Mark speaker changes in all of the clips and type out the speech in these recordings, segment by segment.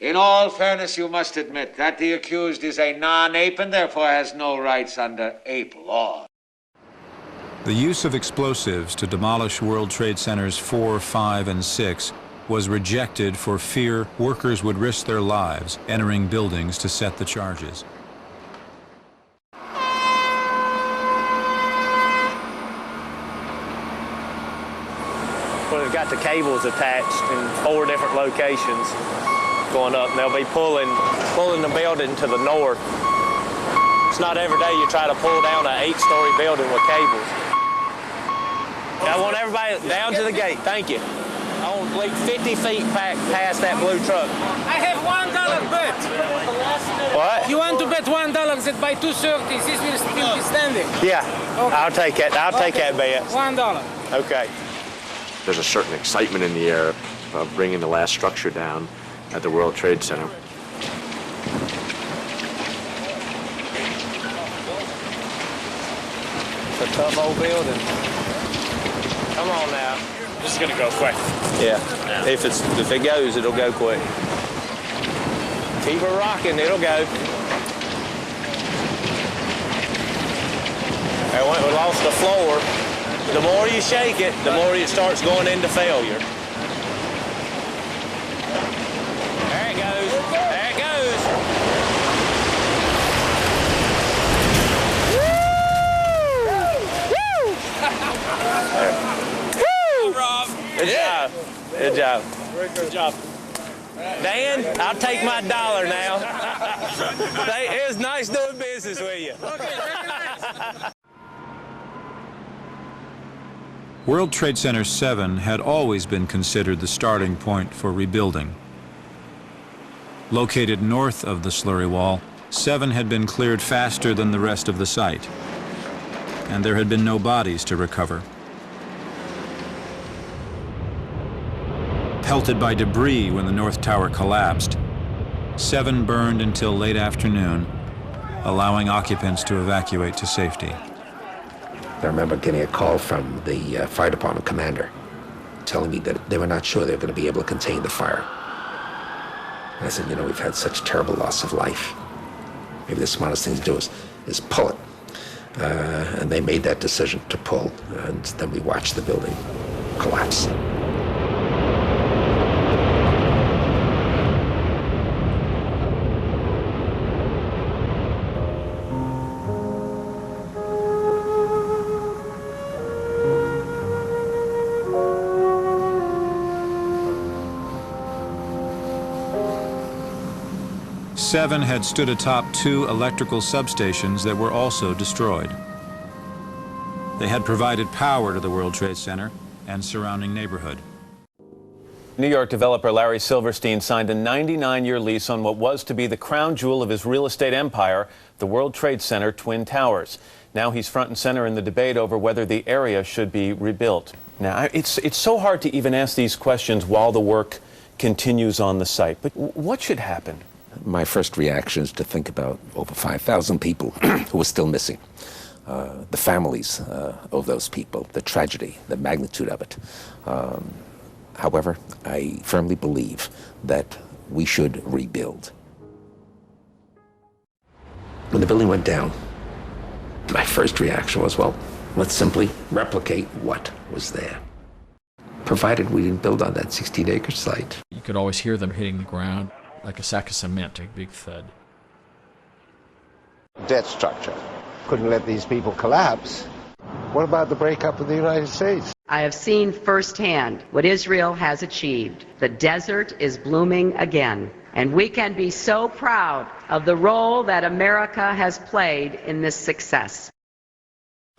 Speaker 1: In all fairness, you must admit that the accused is a non-ape and therefore has no rights under ape law.
Speaker 2: The use of explosives to demolish World Trade Centers 4, 5, and 6 was rejected for fear workers would risk their lives entering buildings to set the charges.
Speaker 3: Well, they've got the cables attached in 4 different locations going up, and they'll be pulling the building to the north. It's not every day you try to pull down an 8-story building with cables. I want everybody down to the gate. Thank you. I want like 50 feet past that blue truck.
Speaker 4: I have $1 bet.
Speaker 3: What?
Speaker 4: You want to bet $1 that by 2:30 this will still be standing?
Speaker 3: Yeah, okay. I'll take that. I'll take that bet.
Speaker 4: $1.
Speaker 3: Okay.
Speaker 5: There's a certain excitement in the air of bringing the last structure down at the World Trade Center.
Speaker 3: It's a tough old building. Come on now.
Speaker 6: This is gonna go quick.
Speaker 3: Yeah. If it goes, it'll go quick. Keep her rocking, it'll go. We lost the floor. The more you shake it, the more it starts going into failure. There it goes. There it goes.
Speaker 6: Woo! Rob.
Speaker 3: Good job. Good job.
Speaker 6: Good job.
Speaker 3: Dan, I'll take my $1 now. It was nice doing business with you.
Speaker 2: World Trade Center 7 had always been considered the starting point for rebuilding. Located north of the slurry wall, 7 had been cleared faster than the rest of the site, and there had been no bodies to recover. Pelted by debris when the North Tower collapsed, 7 burned until late afternoon, allowing occupants to evacuate to safety.
Speaker 7: I remember getting a call from the fire department commander telling me that they were not sure they were going to be able to contain the fire. And I said, you know, we've had such terrible loss of life. Maybe the smartest thing to do is pull it. And they made that decision to pull, and then we watched the building collapse.
Speaker 2: Seven had stood atop 2 electrical substations that were also destroyed. They had provided power to the World Trade Center and surrounding neighborhood.
Speaker 8: New York developer Larry Silverstein signed a 99-year lease on what was to be the crown jewel of his real estate empire, the World Trade Center Twin Towers. Now he's front and center in the debate over whether the area should be rebuilt. Now, it's so hard to even ask these questions while the work continues on the site. But what should happen?
Speaker 7: My first reaction is to think about over 5,000 people who are still missing. The families of those people, the tragedy, the magnitude of it. However, I firmly believe that we should rebuild. When the building went down, my first reaction was, well, let's simply replicate what was there, provided we didn't build on that 16-acre site.
Speaker 9: You could always hear them hitting the ground like a sack of cement, a big thud.
Speaker 10: Debt structure. Couldn't let these people collapse. What about the breakup of the United States?
Speaker 11: I have seen firsthand what Israel has achieved. The desert is blooming again, and we can be so proud of the role that America has played in this success.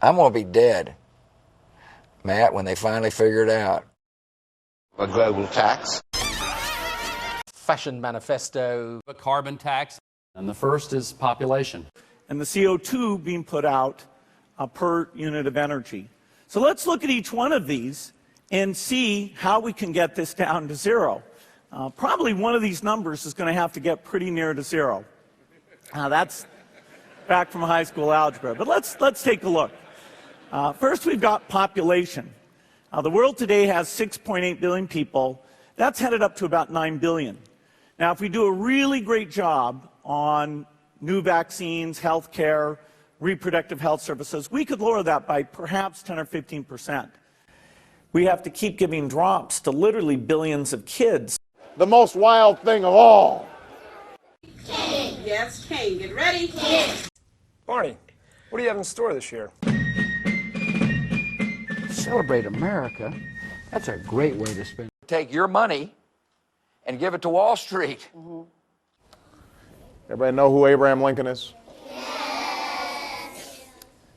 Speaker 12: I'm going to be dead, Matt, when they finally figure it out.
Speaker 10: A global tax.
Speaker 13: Fashion manifesto.
Speaker 14: A carbon tax. And the first is population.
Speaker 15: And the CO2 being put out per unit of energy. So let's look at each one of these and see how we can get this down to 0. Probably one of these numbers is going to have to get pretty near to 0. That's back from high school algebra. But let's take a look. First, we've got population. The world today has 6.8 billion people. That's headed up to about 9 billion. Now, if we do a really great job on new vaccines, health care, reproductive health services, we could lower that by perhaps 10 or 15%. We have to keep giving drops to literally billions of kids.
Speaker 16: The most wild thing of all.
Speaker 17: Kane. Yes, Kane. Get ready. Kane.
Speaker 18: Barney, what do you have in store this year?
Speaker 12: Celebrate America. That's a great way to spend. Take your money and give it to Wall Street.
Speaker 16: Mm-hmm. Everybody know who Abraham Lincoln is?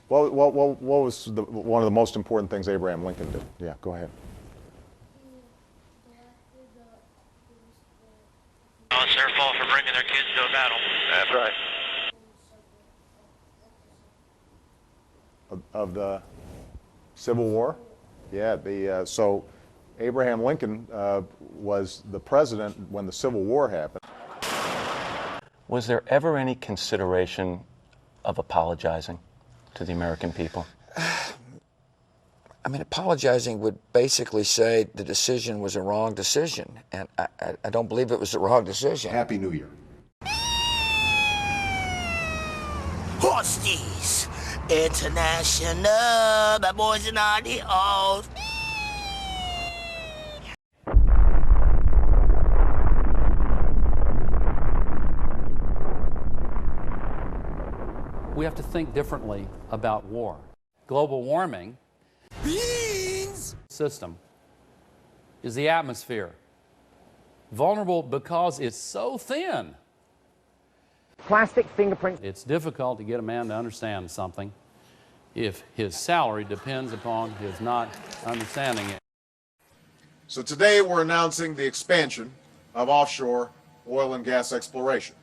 Speaker 16: What was one of the most important things Abraham Lincoln did? Yeah, go ahead.
Speaker 19: Oh, it's their fault for bringing their kids to a battle.
Speaker 5: That's right.
Speaker 16: Of the Civil War? Yeah, so Abraham Lincoln was the president when the Civil War happened.
Speaker 8: Was there ever any consideration of apologizing to the American people?
Speaker 12: I mean, apologizing would basically say the decision was a wrong decision, and I don't believe it was the wrong decision.
Speaker 20: Happy New Year.
Speaker 21: Hosties International, my boys and all the old.
Speaker 14: We have to think differently about war. Global warming system is the atmosphere. Vulnerable because it's so thin.
Speaker 22: Plastic fingerprints.
Speaker 14: It's difficult to get a man to understand something if his salary depends upon his not understanding it.
Speaker 16: So today we're announcing the expansion of offshore oil and gas exploration.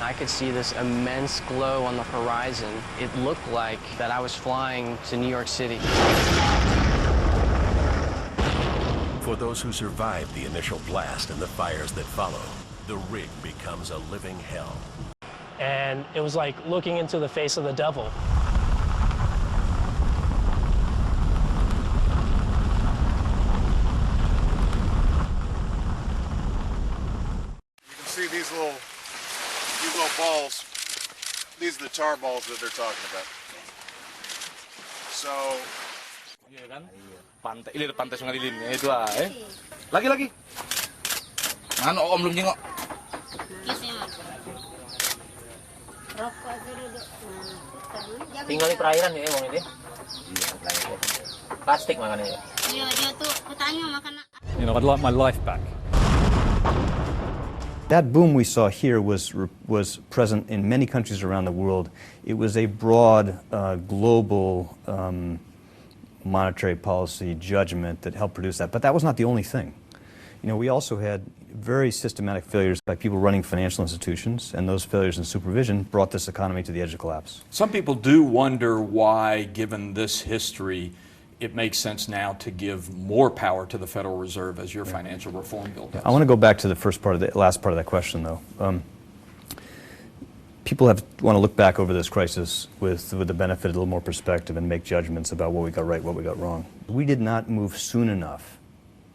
Speaker 23: I could see this immense glow on the horizon. It looked like that I was flying to New York City.
Speaker 24: For those who survived the initial blast and the fires that follow, the rig becomes a living hell.
Speaker 25: And it was like looking into the face of the devil.
Speaker 16: You can see these little balls. These are the tar balls that they're talking about. So,
Speaker 6: iya kan? Pantai, ini pantai Sungai Lilin itu Lagi. Mana Om belum jengok?
Speaker 23: Tinggal di perairan ya, Bang ini. Plastik makannya.
Speaker 17: Iya, dia tuh kutanya makan.
Speaker 9: You know, I'd like my life back.
Speaker 26: That boom we saw here was present in many countries around the world. It was a broad, global monetary policy judgment that helped produce that. But that was not the only thing. You know, we also had very systematic failures by people running financial institutions, and those failures in supervision brought this economy to the edge of collapse.
Speaker 27: Some people do wonder why, given this history, it makes sense now to give more power to the Federal Reserve as your financial reform bill does.
Speaker 26: I want to go back to the last part of that question, though. People want to look back over this crisis with the benefit of a little more perspective and make judgments about what we got right, what we got wrong. We did not move soon enough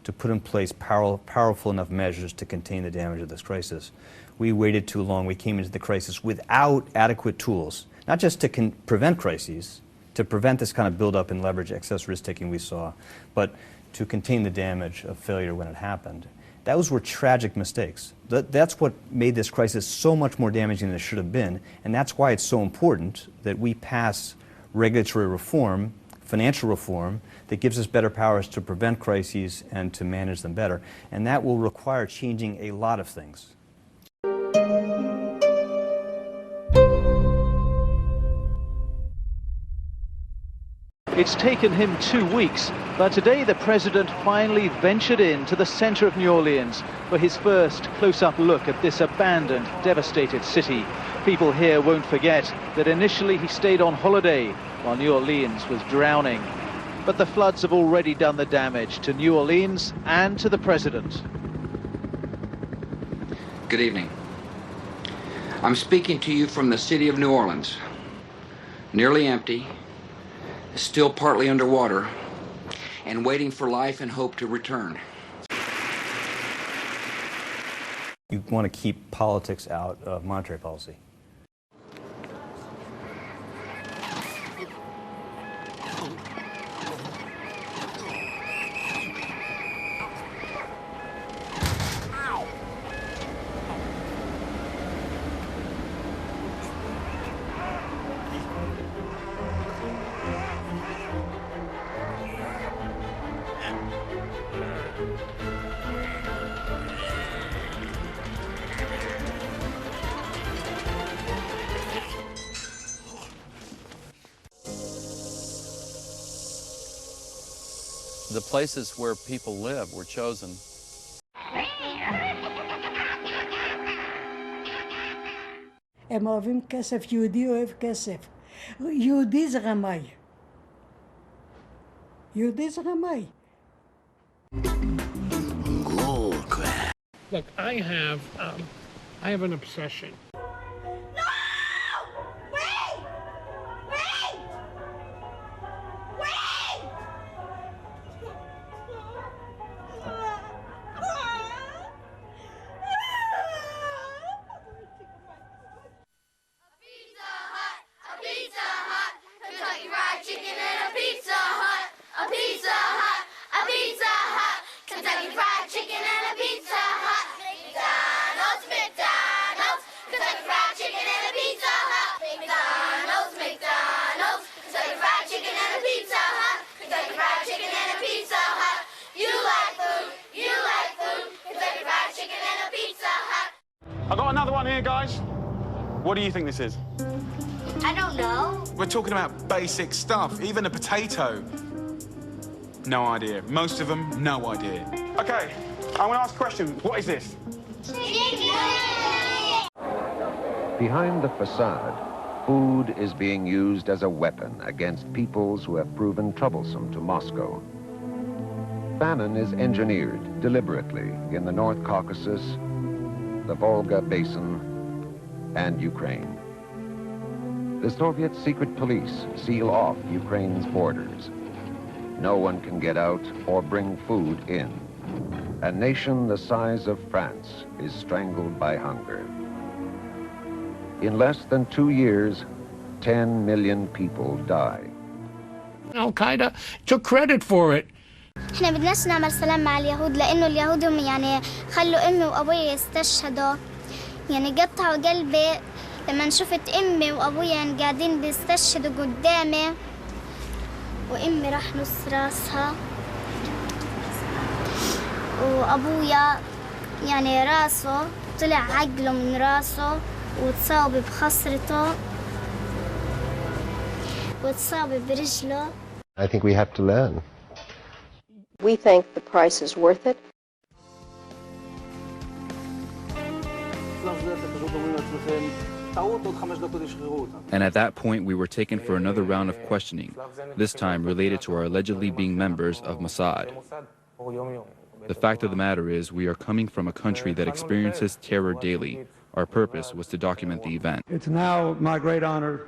Speaker 26: to put in place powerful enough measures to contain the damage of this crisis. We waited too long. We came into the crisis without adequate tools, not just to prevent crises, to prevent this kind of buildup and leverage excess risk-taking we saw, but to contain the damage of failure when it happened. Those were tragic mistakes. That's what made this crisis so much more damaging than it should have been, and that's why it's so important that we pass regulatory reform, financial reform, that gives us better powers to prevent crises and to manage them better. And that will require changing a lot of things.
Speaker 28: It's taken him 2 weeks, but today the president finally ventured into the center of New Orleans for his first close-up look at this abandoned, devastated city. People here won't forget that initially he stayed on holiday while New Orleans was drowning. But the floods have already done the damage to New Orleans and to the president.
Speaker 29: Good evening. I'm speaking to you from the city of New Orleans. Nearly empty, still partly underwater, and waiting for life and hope to return.
Speaker 26: You want to keep politics out of monetary policy.
Speaker 14: The places where people live were chosen.
Speaker 1: הם אוהבים כסף, יהודי אוהב כסף. יהודי זה רמאי. יהודי זה רמאי.
Speaker 25: Look, I have an obsession.
Speaker 2: I got another one here, guys. What do you think this is?
Speaker 21: I don't know.
Speaker 2: We're talking about basic stuff. Even a potato. No idea. Most of them, no idea. Okay, I'm gonna ask a question. What is this?
Speaker 3: Behind the facade, food is being used as a weapon against peoples who have proven troublesome to Moscow. Famine is engineered deliberately in the North Caucasus, the Volga Basin, and Ukraine. The Soviet secret police seal off Ukraine's borders. No one can get out or bring food in. A nation the size of France is strangled by hunger. In less than 2 years, 10 million people die.
Speaker 25: Al-Qaeda took credit for it.
Speaker 4: احنا بدناش نعمل سلام مع اليهود لانه اليهود هم يعني خلوا امي وابويا يستشهدوا يعني قطعوا قلبي لما شفت امي وابويا قاعدين بيستشهدوا قدامي وامي راح نص راسها وابويا يعني راسه طلع عقله من راسه وتصاب بخصرته وتصاب برجله.
Speaker 3: I think we have to learn.
Speaker 7: We think the price is worth it.
Speaker 10: And at that point, we were taken for another round of questioning, this time related to our allegedly being members of Mossad. The fact of the matter is, we are coming from a country that experiences terror daily. Our purpose was to document the event.
Speaker 11: It's now my great honor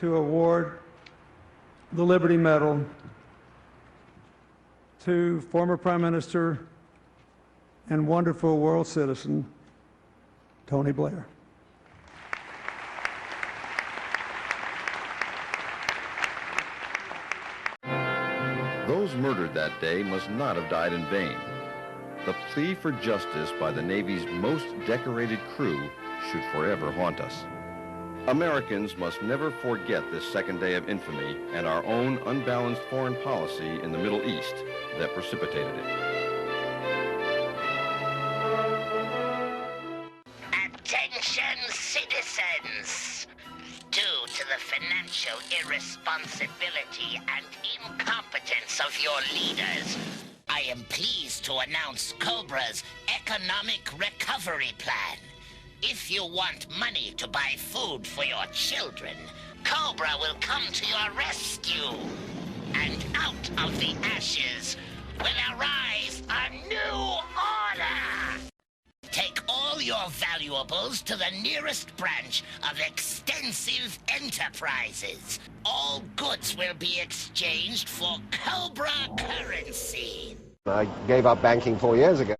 Speaker 11: to award the Liberty Medal to former Prime Minister and wonderful world citizen, Tony Blair.
Speaker 3: Those murdered that day must not have died in vain. The plea for justice by the Navy's most decorated crew should forever haunt us. Americans must never forget this second day of infamy and our own unbalanced foreign policy in the Middle East that precipitated it.
Speaker 21: Attention, citizens! Due to the financial irresponsibility and incompetence of your leaders, I am pleased to announce Cobra's Economic Recovery Plan. If you want money to buy food for your children, Cobra will come to your rescue. And out of the ashes will arise a new order. Take all your valuables to the nearest branch of Extensive Enterprises. All goods will be exchanged for Cobra currency.
Speaker 3: I gave up banking 4 years ago.